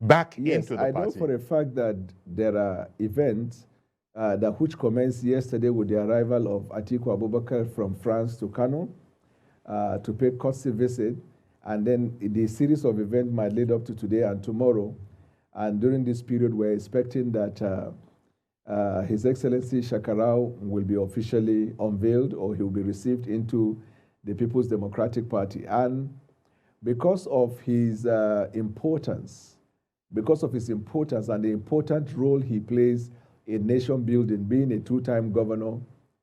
back Yes, into the I party? know for a fact that there are events that which commenced yesterday with the arrival of Atiku Abubakar from France to Kano to pay courtesy visit, and then the series of events might lead up to today and tomorrow. And during this period, we're expecting that His Excellency Shekarau will be officially unveiled, or he will be received into the People's Democratic Party. And because of his importance and the important role he plays in nation building, being a two-time governor,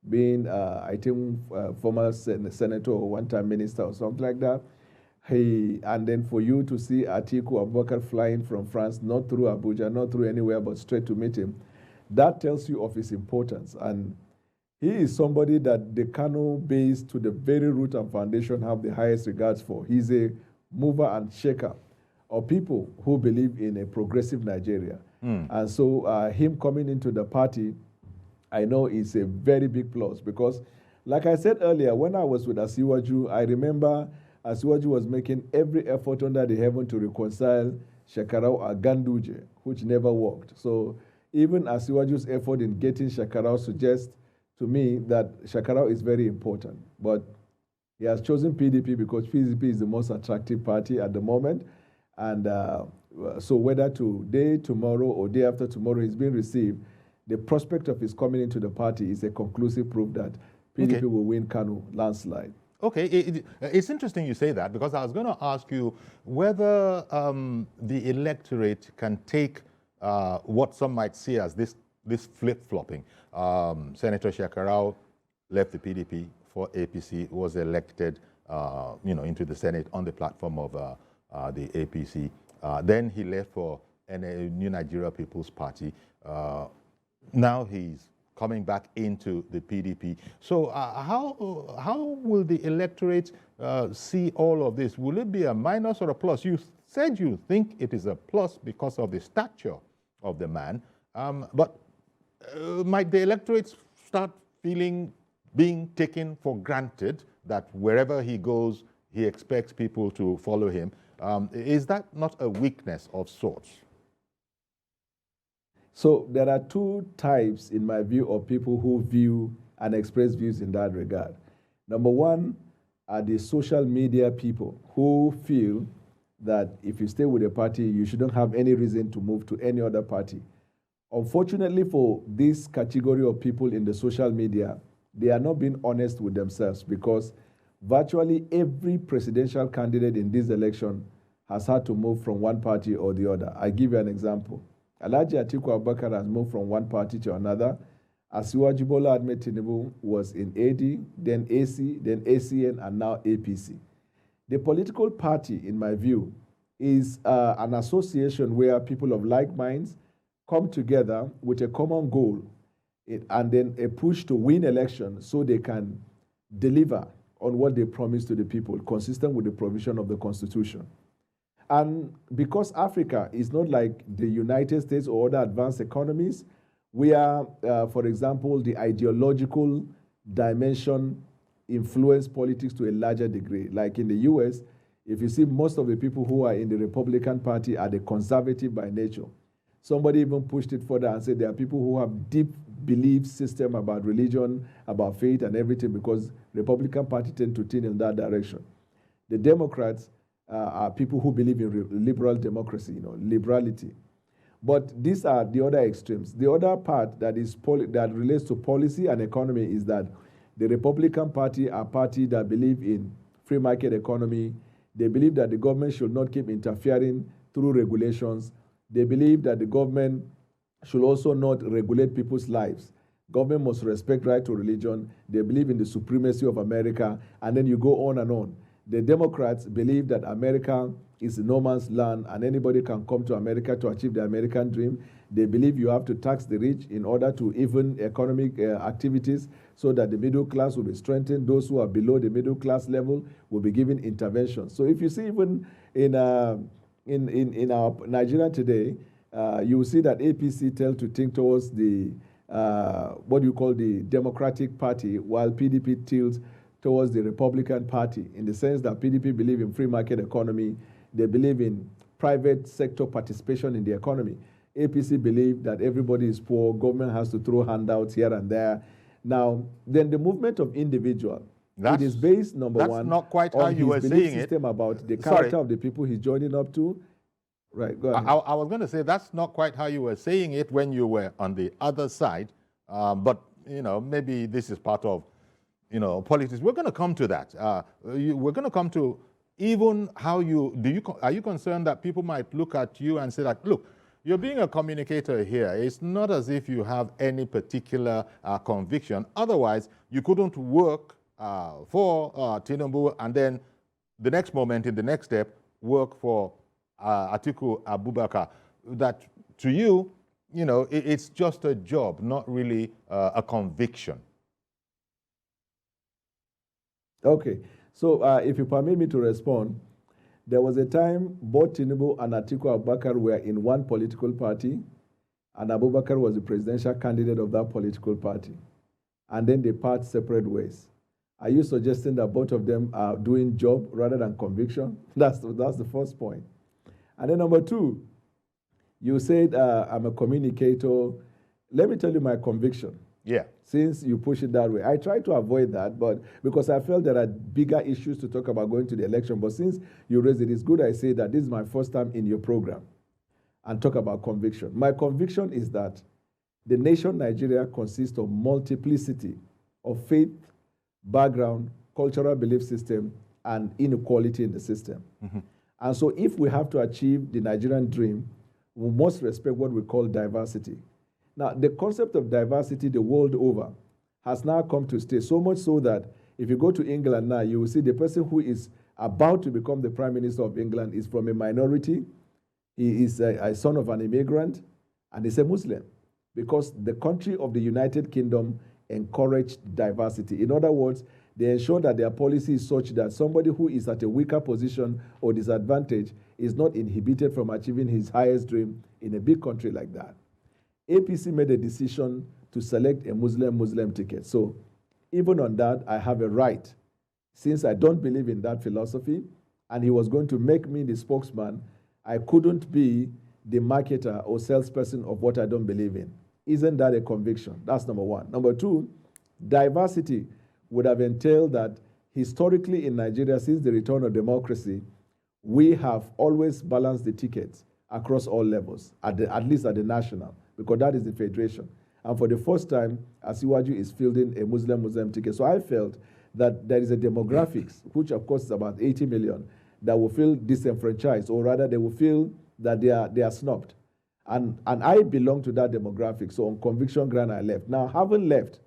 being, I think, former senator or one-time minister or something like that, and then for you to see Atiku Abubakar flying from France, not through Abuja, not through anywhere, but straight to meet him, that tells you of his importance. And he is somebody that the Kano base to the very root and foundation have the highest regards for. He's a mover and shaker of people who believe in a progressive Nigeria. And so him coming into the party, I know is a very big plus, because like I said earlier, when I was with Asiwaju, I remember Asiwaju was making every effort under the heaven to reconcile Shekarau and Ganduje, which never worked. So even Asiwaju's effort in getting Shekarau suggests to me that Shekarau is very important. But he has chosen PDP because PDP is the most attractive party at the moment. And so whether today, tomorrow, or day after tomorrow he's being received, the prospect of his coming into the party is a conclusive proof that PDP will win Kano landslide. Okay, it's interesting you say that, because I was going to ask you whether the electorate can take what some might see as this flip-flopping. Senator Shekarau left the PDP for APC, was elected into the Senate on the platform of the APC. Then he left for a New Nigeria People's Party. Now he's coming back into the PDP. So how will the electorate see all of this? Will it be a minus or a plus? You said you think it is a plus because of the stature of the man, but might the electorate start feeling being taken for granted, that wherever he goes, he expects people to follow him? Is that not a weakness of sorts? So there are two types, in my view, of people who view and express views in that regard. Number one are the social media people who feel that if you stay with a party, you shouldn't have any reason to move to any other party. Unfortunately for this category of people in the social media, they are not being honest with themselves, because virtually every presidential candidate in this election has had to move from one party or the other. I give you an example. Alhaji Atiku Abubakar has moved from one party to another. Asiwaju Bola Ahmed Tinubu was in AD, then AC, then ACN, and now APC. The political party, in my view, is an association where people of like minds come together with a common goal, and then a push to win elections so they can deliver on what they promise to the people, consistent with the provision of the Constitution. And because Africa is not like the United States or other advanced economies, where, for example, the ideological dimension influence politics to a larger degree. Like in the US, if you see, most of the people who are in the Republican Party are the conservative by nature. Somebody even pushed it further and said there are people who have deep belief system about religion, about faith and everything, because Republican Party tend to tend in that direction. The Democrats are people who believe in liberal democracy, liberality. But these are the other extremes. The other part that relates to policy and economy is that the Republican Party are party that believe in free market economy. They believe that the government should not keep interfering through regulations. They believe that the government should also not regulate people's lives. Government must respect right to religion. They believe in the supremacy of America, and then you go on and on. The Democrats believe that America is no man's land and anybody can come to America to achieve the American dream. They believe you have to tax the rich in order to even economic activities so that the middle class will be strengthened. Those who are below the middle class level will be given intervention. So if you see even in our Nigeria today, you will see that APC tend to think towards the, what you call the Democratic Party, while PDP tilts towards the Republican Party, in the sense that PDP believe in free market economy. They believe in private sector participation in the economy. APC believed that everybody is poor, government has to throw handouts here and there. Now, then the movement of individual, it is based, number one, not quite on how you were his belief saying system it. about the character of the people he's joining up to. Right, go ahead. I was going to say that's not quite how you were saying it when you were on the other side, but maybe this is part of politics. We're going to come to that. We're going to come to even how are you concerned that people might look at you and say that, look, you're being a communicator here. It's not as if you have any particular conviction. Otherwise, you couldn't work for Tinubu and then the next moment, in the next step, work for Atiku Abubakar. That to you, it's just a job, not really a conviction. Okay, so if you permit me to respond, there was a time both Tinubu and Atiku Abubakar were in one political party, and Abubakar was the presidential candidate of that political party. And then they part separate ways. Are you suggesting that both of them are doing job rather than conviction? That's the first point. And then number two, you said I'm a communicator. Let me tell you my conviction. Yeah. Since you push it that way. I try to avoid that, but because I felt there are bigger issues to talk about going to the election. But since you raised it, it's good I say that this is my first time in your program and talk about conviction. My conviction is that the nation Nigeria consists of multiplicity of faith, background, cultural belief system, and inequality in the system. Mm-hmm. And so if we have to achieve the Nigerian dream, we must respect what we call diversity. Now, the concept of diversity the world over has now come to stay, so much so that if you go to England now, you will see the person who is about to become the Prime Minister of England is from a minority. He is a son of an immigrant, and he's a Muslim, because the country of the United Kingdom encouraged diversity. In other words, they ensure that their policy is such that somebody who is at a weaker position or disadvantage is not inhibited from achieving his highest dream in a big country like that. APC made a decision to select a Muslim ticket. So even on that, I have a right, since I don't believe in that philosophy, and he was going to make me the spokesman, I couldn't be the marketer or salesperson of what I don't believe in. Isn't that a conviction? That's number one. Number two, diversity would have entailed that historically in Nigeria, since the return of democracy, we have always balanced the tickets across all levels, at least at the national, because that is the federation. And for the first time, Asiwaju is fielding a Muslim ticket. So I felt that there is a demographics, which of course is about 80 million, that will feel disenfranchised, or rather they will feel that they are snubbed. And I belong to that demographic, so on conviction ground I left. Now, having left,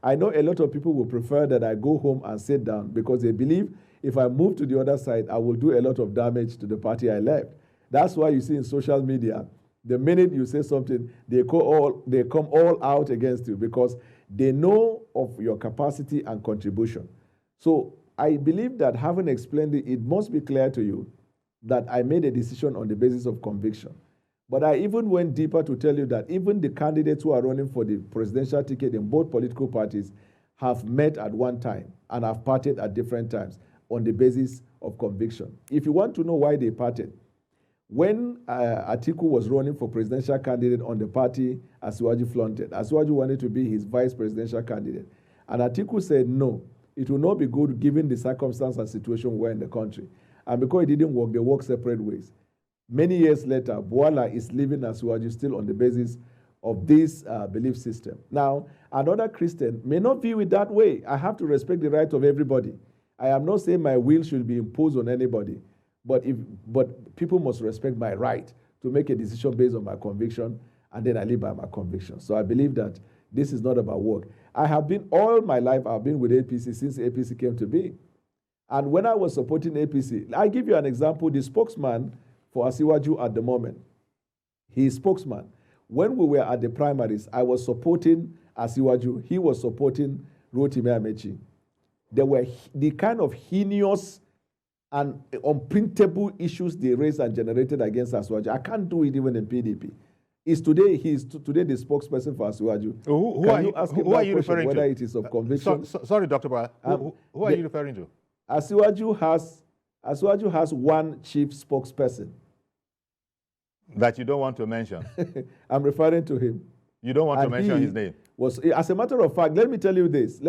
I know a lot of people will prefer that I go home and sit down because they believe if I move to the other side, I will do a lot of damage to the party I left. That's why you see in social media, the minute you say something, they come all out against you because they know of your capacity and contribution. So I believe that having explained it, it must be clear to you that I made a decision on the basis of conviction. But I even went deeper to tell you that even the candidates who are running for the presidential ticket in both political parties have met at one time and have parted at different times on the basis of conviction. If you want to know why they parted, when Atiku was running for presidential candidate on the party Asiwaju flaunted, Asiwaju wanted to be his vice presidential candidate. And Atiku said, no, it will not be good given the circumstance and situation we're in the country. And because it didn't work, they worked separate ways. Many years later, Bwala is leaving Asiwaju still on the basis of this belief system. Now, another Christian may not view it that way. I have to respect the right of everybody. I am not saying my will should be imposed on anybody, but people must respect my right to make a decision based on my conviction, and then I live by my conviction. So I believe that this is not about work. I have been, all my life, I've been with APC since APC came to be. And when I was supporting APC, I give you an example, the spokesman for Asiwaju at the moment. He is spokesman. When we were at the primaries, I was supporting Asiwaju. He was supporting Rotimi Amechi. There were the kind of heinous and unprintable issues they raised and generated against Asiwaju. I can't do it even in PDP. He is today the spokesperson for Asiwaju. Who are you referring to? Whether it is of conviction. Sorry, Dr. Bwala. Who are you referring to? Asiwaju has one chief spokesperson. That you don't want to mention. I'm referring to him. You don't want to mention his name. As a matter of fact, let me tell you this.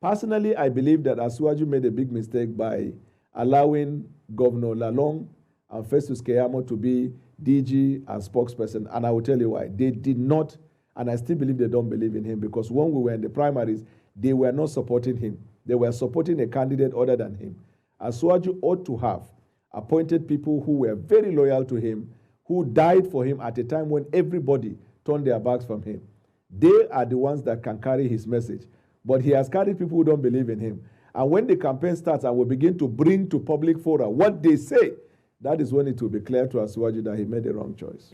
Personally, I believe that Asuwaju made a big mistake by allowing Governor Lalong and Festus Keyamo to be DG and spokesperson, and I will tell you why. They did not, and I still believe they don't believe in him, because when we were in the primaries, they were not supporting him. They were supporting a candidate other than him. Asuwaju ought to have appointed people who were very loyal to him, who died for him at a time when everybody turned their backs from him. They are the ones that can carry his message. But he has carried people who don't believe in him. And when the campaign starts and we begin to bring to public fora what they say, that is when it will be clear to Asuwaju that he made the wrong choice.